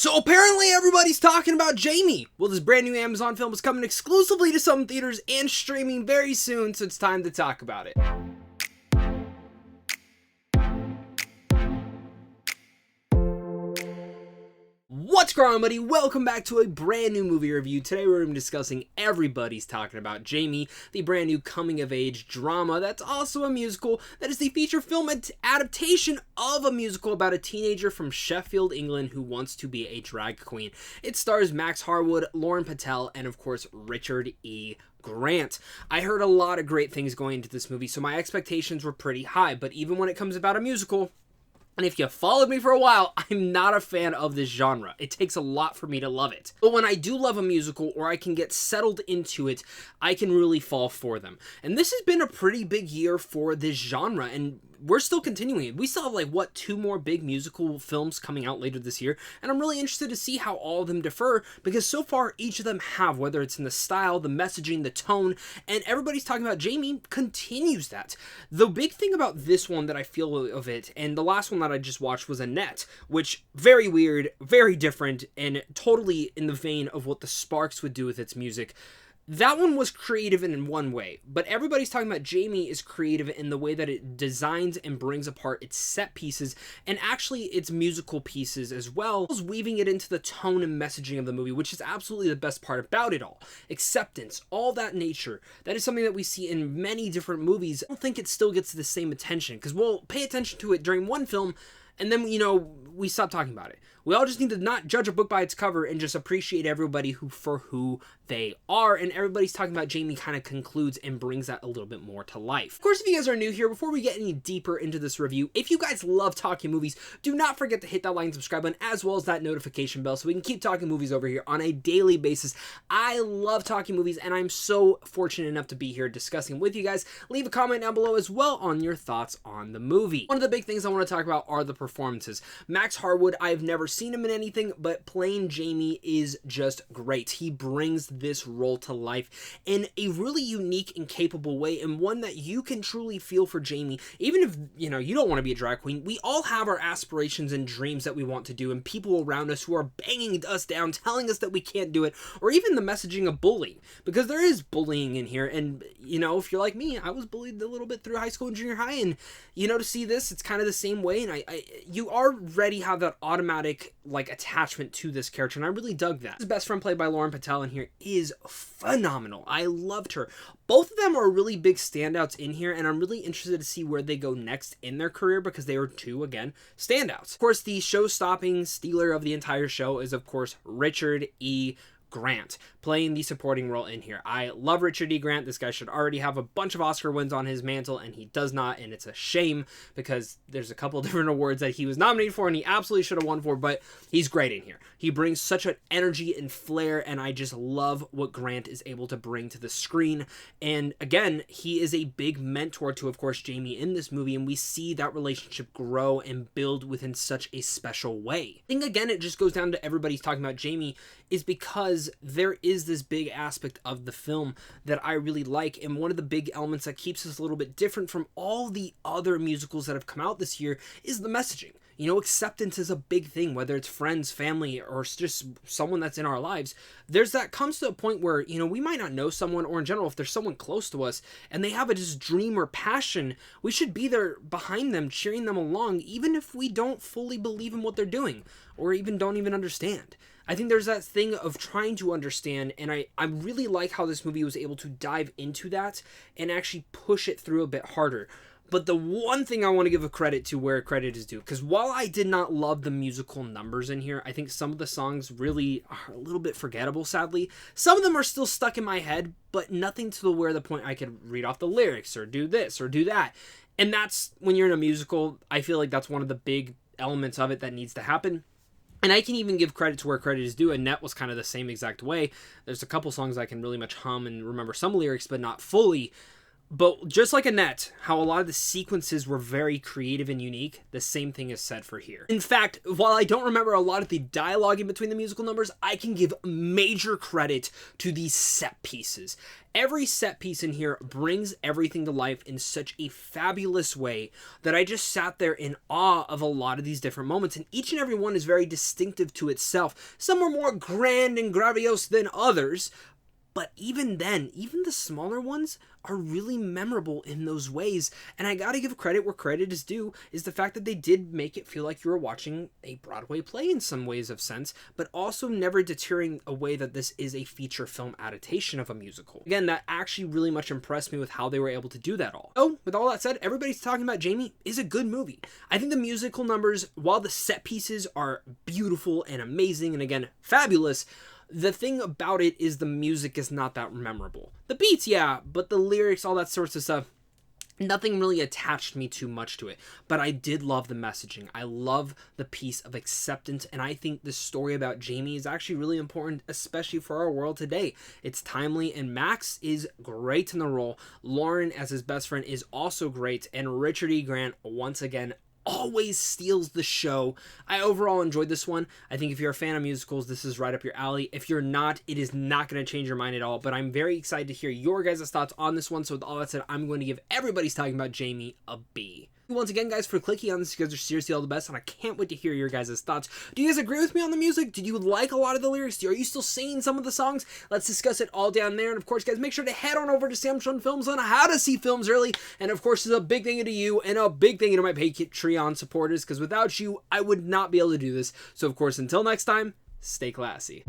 So apparently everybody's talking about Jamie. Well, this brand new Amazon film is coming exclusively to some theaters and streaming very soon, so it's time to talk about it. What's going on, buddy? Welcome back to a brand new movie review. Today we're going to be discussing Everybody's Talking About Jamie, the brand new coming-of-age drama that's also a musical that is the feature film adaptation of a musical about a teenager from Sheffield, England who wants to be a drag queen. It stars Max Harwood, Lauren Patel, and of course Richard E. Grant. I heard a lot of great things going into this movie, so my expectations were pretty high, but even when it comes about a musical, and if you followed me for a while, I'm not a fan of this genre. It takes a lot for me to love it. But when I do love a musical, or I can get settled into it, I can really fall for them. And this has been a pretty big year for this genre, and we're still continuing it. We still have, two more big musical films coming out later this year, and I'm really interested to see how all of them differ, because so far, each of them have, whether it's in the style, the messaging, the tone, and Everybody's Talking About Jamie continues that. The big thing about this one that I feel of it, and the last one that I just watched was Annette, which, very weird, very different, and totally in the vein of what the Sparks would do with its music. That one was creative in one way, but Everybody's Talking About Jamie is creative in the way that it designs and brings apart its set pieces and actually its musical pieces as well, weaving it into the tone and messaging of the movie, which is absolutely the best part about it all. Acceptance, all that nature, that is something that we see in many different movies. I don't think it still gets the same attention, because we'll pay attention to it during one film, and then, we stop talking about it. We all just need to not judge a book by its cover and just appreciate everybody for who they are. And Everybody's Talking About Jamie kind of concludes and brings that a little bit more to life. Of course, if you guys are new here, before we get any deeper into this review, if you guys love talking movies, do not forget to hit that like and subscribe button as well as that notification bell so we can keep talking movies over here on a daily basis. I love talking movies, and I'm so fortunate enough to be here discussing with you guys. Leave a comment down below as well on your thoughts on the movie. One of the big things I want to talk about are the performances. Max Harwood, I've never seen him in anything, but playing Jamie is just great. He brings this role to life in a really unique and capable way, and one that you can truly feel for Jamie. Even if, you don't want to be a drag queen, we all have our aspirations and dreams that we want to do, and people around us who are banging us down, telling us that we can't do it, or even the messaging of bullying, because there is bullying in here, and, if you're like me, I was bullied a little bit through high school and junior high, and, to see this, it's kind of the same way, and you already have that automatic, attachment to this character, and I really dug that. His best friend, played by Lauren Patel in here, is phenomenal. I loved her. Both of them are really big standouts in here, and I'm really interested to see where they go next in their career, because they are two, again, standouts. Of course, the show-stopping stealer of the entire show is, of course, Richard E. Grant, playing the supporting role in here. I love Richard E. Grant. This guy should already have a bunch of Oscar wins on his mantle, and he does not, and it's a shame, because there's a couple different awards that he was nominated for, and he absolutely should have won for, but he's great in here. He brings such an energy and flair, and I just love what Grant is able to bring to the screen, and again, he is a big mentor to, of course, Jamie in this movie, and we see that relationship grow and build within such a special way. I think, again, it just goes down to Everybody's Talking About Jamie is because there is this big aspect of the film that I really like, and one of the big elements that keeps us a little bit different from all the other musicals that have come out this year is the messaging. Acceptance is a big thing, whether it's friends, family, or just someone that's in our lives. That comes to a point where, we might not know someone, or in general, if there's someone close to us and they have a just dream or passion, we should be there behind them, cheering them along, even if we don't fully believe in what they're doing, or even don't even understand. I think there's that thing of trying to understand, and I really like how this movie was able to dive into that and actually push it through a bit harder. But the one thing I want to give a credit to where credit is due, because while I did not love the musical numbers in here, I think some of the songs really are a little bit forgettable, sadly. Some of them are still stuck in my head, but nothing to the point I could read off the lyrics or do this or do that. And that's, when you're in a musical, I feel like that's one of the big elements of it that needs to happen. And I can even give credit to where credit is due. Annette was kind of the same exact way. There's a couple songs I can really much hum and remember some lyrics, but not fully. But just like Annette, how a lot of the sequences were very creative and unique, the same thing is said for here. In fact, while I don't remember a lot of the dialogue in between the musical numbers, I can give major credit to these set pieces. Every set piece in here brings everything to life in such a fabulous way that I just sat there in awe of a lot of these different moments, and each and every one is very distinctive to itself. Some are more grand and grandiose than others, but even then, even the smaller ones are really memorable in those ways. And I gotta give credit where credit is due, is the fact that they did make it feel like you were watching a Broadway play in some ways of sense, but also never deterring a way that this is a feature film adaptation of a musical. Again, that actually really much impressed me with how they were able to do that all. Oh, with all that said, Everybody's Talking About Jamie is a good movie. I think the musical numbers, while the set pieces are beautiful and amazing and again, fabulous, the thing about it is the music is not that memorable. The beats, yeah, but the lyrics, all that sorts of stuff, nothing really attached me too much to it. But I did love the messaging. I love the piece of acceptance, and I think the story about Jamie is actually really important, especially for our world today. It's timely, and Max is great in the role. Lauren, as his best friend, is also great, and Richard E. Grant, once again, always steals the show. I overall enjoyed this one. I think if you're a fan of musicals, this is right up your alley. If you're not, it is not going to change your mind at all, but I'm very excited to hear your guys' thoughts on this one. So with all that said, I'm going to give Everybody's Talking About Jamie a B. Once again, guys, for clicking on this. You guys are seriously all the best, and I can't wait to hear your guys' thoughts. Do you guys agree with me on the music? Did you like a lot of the lyrics? Are you still singing some of the songs? Let's discuss it all down there. And of course, guys, make sure to head on over to Samsung Films on how to see films early. And of course, it's a big thank you to you and a big thank you to my Patreon supporters, because without you, I would not be able to do this. So of course, until next time, stay classy.